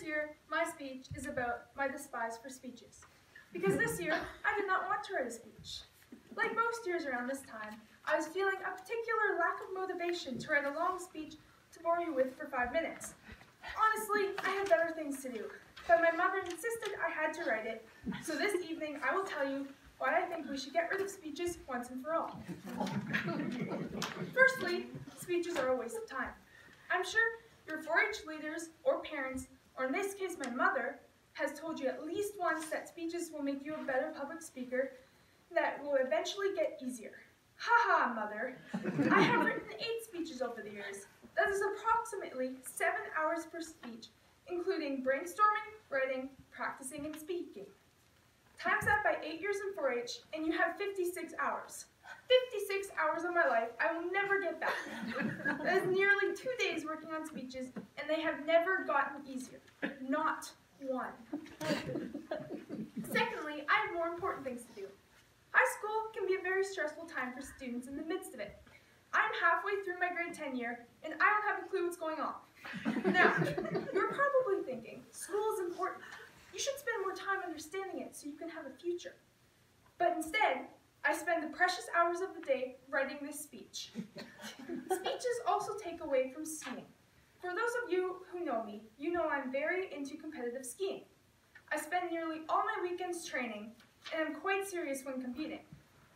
year, my speech is about my despise for speeches. Because this year, I did not want to write a speech. Like most years around this time, I was feeling a particular lack of motivation to write a long speech to bore you with for 5 minutes. Honestly, I had better things to do, but my mother insisted I had to write it, so this evening I will tell you why I think we should get rid of speeches once and for all. Firstly, speeches are a waste of time. I'm sure your 4-H leaders or parents, or in this case my mother, has told you at least once that speeches will make you a better public speaker that will eventually get easier. Ha ha, mother. I have written 8 speeches over the years. That is approximately 7 hours per speech, including brainstorming, writing, practicing, and speaking. Times that by 8 years in 4-H, and you have 56 hours. 56 hours of my life I will never get back. That is nearly 2 days working on speeches, and they have never gotten easier. Not one. Secondly, I have more important things to do. High school can be a very stressful time for students in the midst of it. I'm halfway through my grade 10 year, and I don't have a clue what's going on. Now, you're probably thinking, school is important. You should spend more time understanding it so you can have a future. But instead, I spend the precious hours of the day writing this speech. Speeches also take away from skiing. For those of you who know me, you know I'm very into competitive skiing. I spend nearly all my weekends training, and I'm quite serious when competing.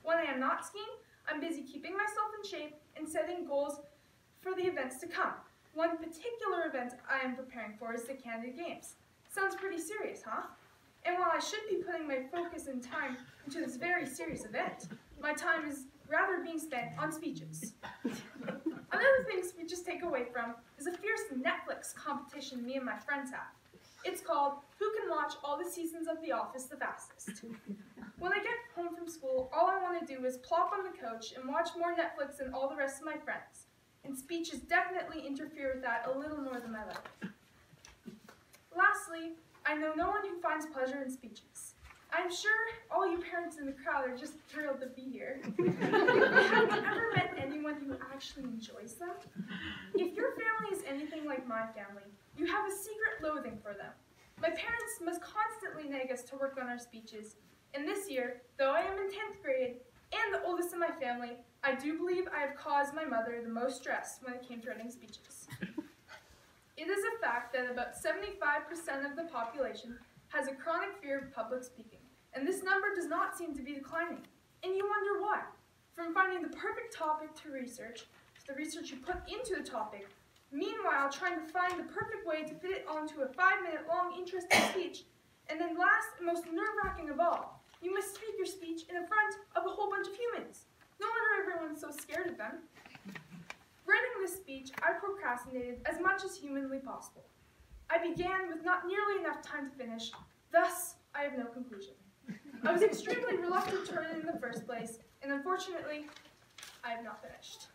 When I am not skiing, I'm busy keeping myself in shape and setting goals for the events to come. One particular event I am preparing for is the Canada Games. Sounds pretty serious, huh? And while I should be putting my focus and time into this very serious event, my time is rather being spent on speeches. Another thing speeches take away from is a fierce Netflix competition me and my friends have. It's called Who Can Watch All the Seasons of The Office the Fastest. When I get home from school, all I want to do is plop on the couch and watch more Netflix than all the rest of my friends. And speeches definitely interfere with that a little more than I like. Lastly, I know no one who finds pleasure in speeches. I'm sure all you parents in the crowd are just thrilled to be here. Have you ever met anyone who actually enjoys them? If your family is anything like my family, you have a secret loathing for them. My parents must constantly nag us to work on our speeches, and this year, though I am in 10th grade and the oldest in my family, I do believe I have caused my mother the most stress when it came to writing speeches. It is a fact that about 75% of the population has a chronic fear of public speaking, and this number does not seem to be declining. And you wonder why. From finding the perfect topic to research, to the research you put into the topic, meanwhile trying to find the perfect way to fit it onto a 5-minute long interesting speech, and then last and most nerve-wracking of all, you must speak your speech in front of a whole bunch of humans. No wonder everyone's so scared of them. Writing this speech, I procrastinated as much as humanly possible. I began with not nearly enough time to finish, thus I have no conclusion. I was extremely reluctant to write it in the first place, and unfortunately, I have not finished.